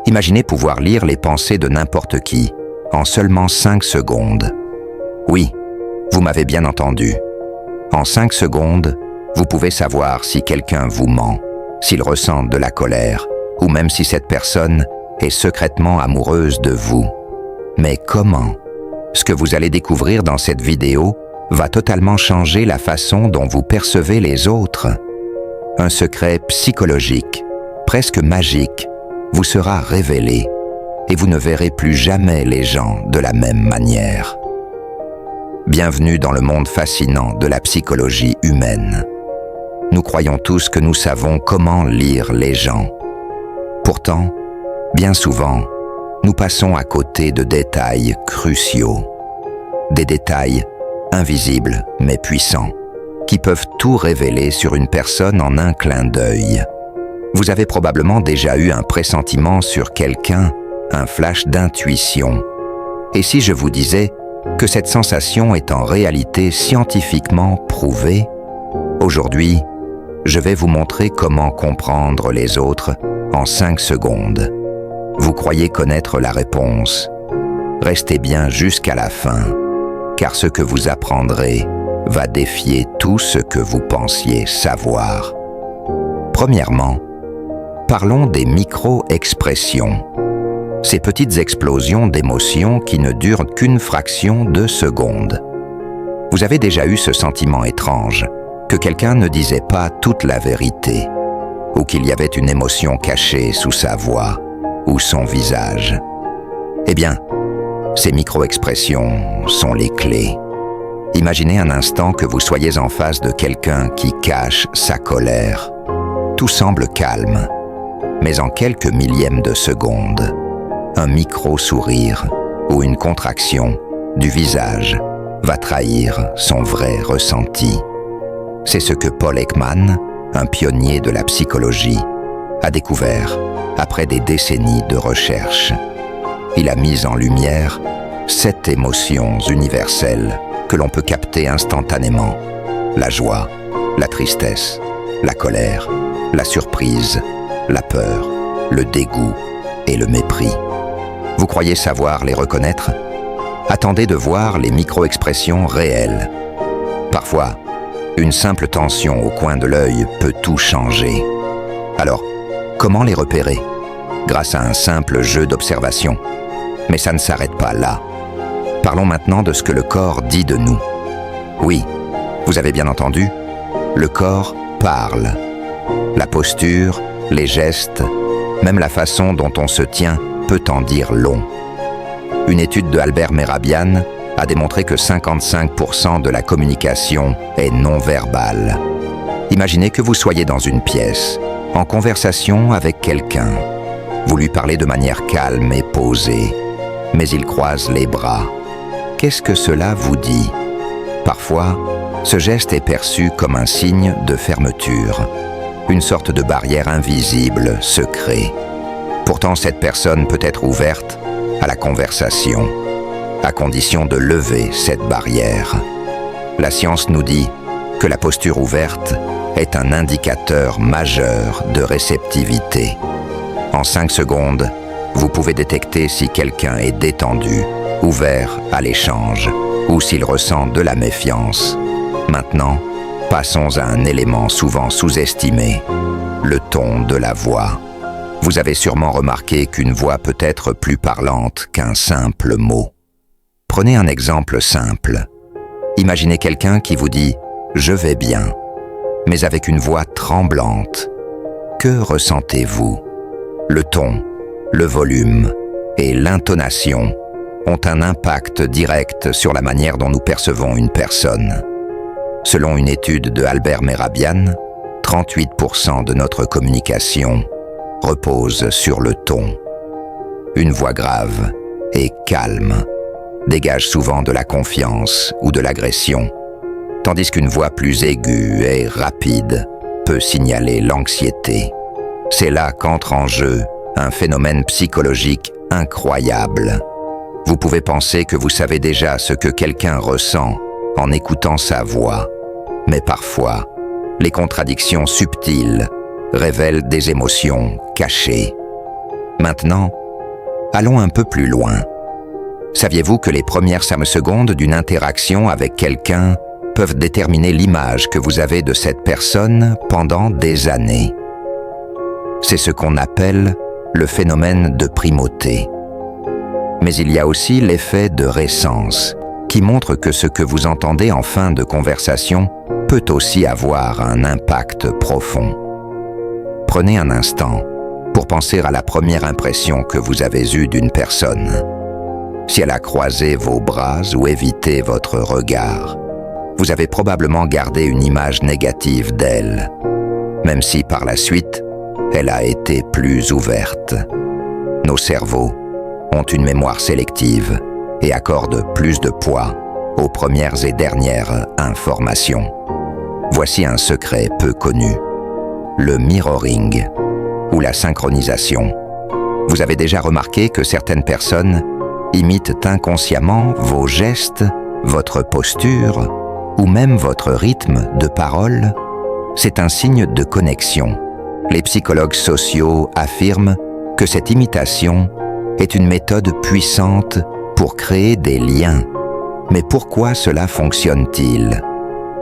Imaginez pouvoir lire les pensées de n'importe qui, en seulement 5 secondes. Oui, vous m'avez bien entendu. En 5 secondes, vous pouvez savoir si quelqu'un vous ment, s'il ressent de la colère, ou même si cette personne est secrètement amoureuse de vous. Mais comment? Ce que vous allez découvrir dans cette vidéo va totalement changer la façon dont vous percevez les autres. Un secret psychologique, presque magique, vous sera révélé et vous ne verrez plus jamais les gens de la même manière. Bienvenue dans le monde fascinant de la psychologie humaine. Nous croyons tous que nous savons comment lire les gens. Pourtant, bien souvent, nous passons à côté de détails cruciaux. Des détails invisibles mais puissants, qui peuvent tout révéler sur une personne en un clin d'œil. Vous avez probablement déjà eu un pressentiment sur quelqu'un, un flash d'intuition. Et si je vous disais que cette sensation est en réalité scientifiquement prouvée? Aujourd'hui, je vais vous montrer comment comprendre les autres en 5 secondes. Vous croyez connaître la réponse? Restez bien jusqu'à la fin, car ce que vous apprendrez va défier tout ce que vous pensiez savoir. Premièrement, parlons des micro-expressions. Ces petites explosions d'émotions qui ne durent qu'une fraction de seconde. Vous avez déjà eu ce sentiment étrange que quelqu'un ne disait pas toute la vérité, ou qu'il y avait une émotion cachée sous sa voix ou son visage. Eh bien, ces micro-expressions sont les clés. Imaginez un instant que vous soyez en face de quelqu'un qui cache sa colère. Tout semble calme, mais en quelques millièmes de seconde, un micro-sourire ou une contraction du visage va trahir son vrai ressenti. C'est ce que Paul Ekman, un pionnier de la psychologie, a découvert après des décennies de recherche. Il a mis en lumière 7 émotions universelles que l'on peut capter instantanément: la joie, la tristesse, la colère, la surprise, la peur, le dégoût et le mépris. Vous croyez savoir les reconnaître? Attendez de voir les micro-expressions réelles. Parfois, une simple tension au coin de l'œil peut tout changer. Alors, comment les repérer? Grâce à un simple jeu d'observation. Mais ça ne s'arrête pas là. Parlons maintenant de ce que le corps dit de nous. Oui, vous avez bien entendu, le corps parle. La posture, les gestes, même la façon dont on se tient peut en dire long. Une étude de Albert Mehrabian a démontré que 55% de la communication est non-verbale. Imaginez que vous soyez dans une pièce, en conversation avec quelqu'un. Vous lui parlez de manière calme et posée, mais il croise les bras. Qu'est-ce que cela vous dit? Parfois, ce geste est perçu comme un signe de fermeture. Une sorte de barrière invisible se crée. Pourtant, cette personne peut être ouverte à la conversation, à condition de lever cette barrière. La science nous dit que la posture ouverte est un indicateur majeur de réceptivité. En 5 secondes, vous pouvez détecter si quelqu'un est détendu, ouvert à l'échange, ou s'il ressent de la méfiance. Maintenant, passons à un élément souvent sous-estimé, le ton de la voix. Vous avez sûrement remarqué qu'une voix peut être plus parlante qu'un simple mot. Prenez un exemple simple. Imaginez quelqu'un qui vous dit « Je vais bien », mais avec une voix tremblante. Que ressentez-vous? Le ton, le volume et l'intonation ont un impact direct sur la manière dont nous percevons une personne. Selon une étude de Albert Mehrabian, 38% de notre communication repose sur le ton. Une voix grave et calme dégage souvent de la confiance ou de l'agression, tandis qu'une voix plus aiguë et rapide peut signaler l'anxiété. C'est là qu'entre en jeu un phénomène psychologique incroyable. Vous pouvez penser que vous savez déjà ce que quelqu'un ressent en écoutant sa voix, mais parfois, les contradictions subtiles révèlent des émotions cachées. Maintenant, Allons un peu plus loin. Saviez-vous que les premières secondes d'une interaction avec quelqu'un peuvent déterminer l'image que vous avez de cette personne pendant des années? C'est ce qu'on appelle le phénomène de primauté. Mais il y a aussi l'effet de récence, qui montre que ce que vous entendez en fin de conversation peut aussi avoir un impact profond. Prenez un instant pour penser à la première impression que vous avez eue d'une personne. Si elle a croisé vos bras ou évité votre regard, vous avez probablement gardé une image négative d'elle, même si par la suite, elle a été plus ouverte. Nos cerveaux ont une mémoire sélective et accordent plus de poids aux premières et dernières informations. Voici un secret peu connu, le mirroring ou la synchronisation. Vous avez déjà remarqué que certaines personnes imitent inconsciemment vos gestes, votre posture ou même votre rythme de parole? C'est un signe de connexion. Les psychologues sociaux affirment que cette imitation est une méthode puissante pour créer des liens. Mais pourquoi cela fonctionne-t-il?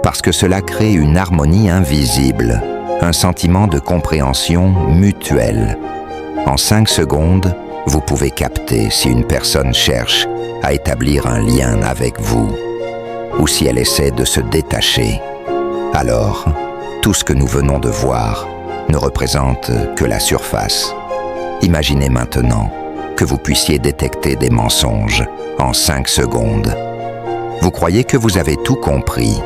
Parce que cela crée une harmonie invisible, un sentiment de compréhension mutuelle. En 5 secondes, vous pouvez capter si une personne cherche à établir un lien avec vous ou si elle essaie de se détacher. Alors, tout ce que nous venons de voir ne représente que la surface. Imaginez maintenant que vous puissiez détecter des mensonges en 5 secondes. Vous croyez que vous avez tout compris?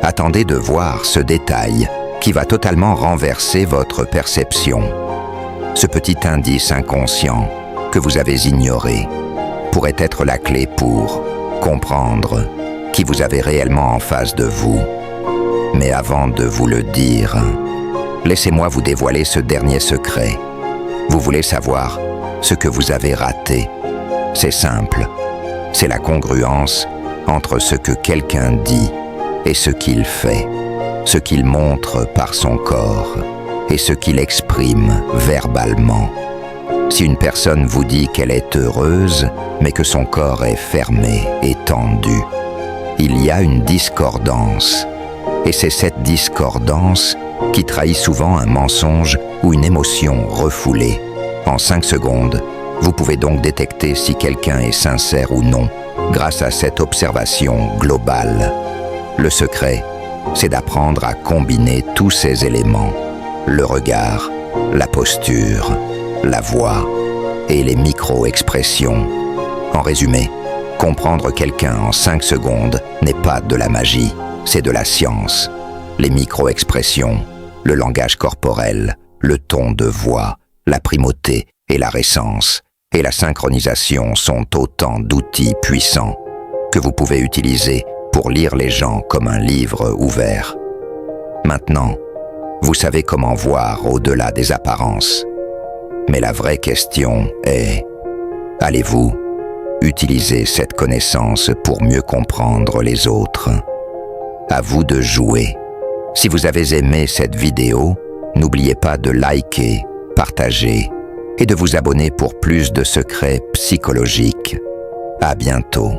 Attendez de voir ce détail qui va totalement renverser votre perception. Ce petit indice inconscient que vous avez ignoré pourrait être la clé pour comprendre qui vous avez réellement en face de vous. Mais avant de vous le dire, laissez-moi vous dévoiler ce dernier secret. Vous voulez savoir ce que vous avez raté? C'est simple, c'est la congruence entre ce que quelqu'un dit et ce qu'il fait, ce qu'il montre par son corps et ce qu'il exprime verbalement. Si une personne vous dit qu'elle est heureuse, mais que son corps est fermé et tendu, il y a une discordance. Et c'est cette discordance qui trahit souvent un mensonge ou une émotion refoulée. En 5 secondes, vous pouvez donc détecter si quelqu'un est sincère ou non grâce à cette observation globale. Le secret, c'est d'apprendre à combiner tous ces éléments, le regard, la posture, la voix et les micro-expressions. En résumé, comprendre quelqu'un en 5 secondes n'est pas de la magie, c'est de la science. Les micro-expressions, le langage corporel, le ton de voix, la primauté et la récence et la synchronisation sont autant d'outils puissants que vous pouvez utiliser pour lire les gens comme un livre ouvert. Maintenant, vous savez comment voir au-delà des apparences. Mais la vraie question est, allez-vous utiliser cette connaissance pour mieux comprendre les autres? À vous de jouer. Si vous avez aimé cette vidéo, n'oubliez pas de liker, partager et de vous abonner pour plus de secrets psychologiques. À bientôt.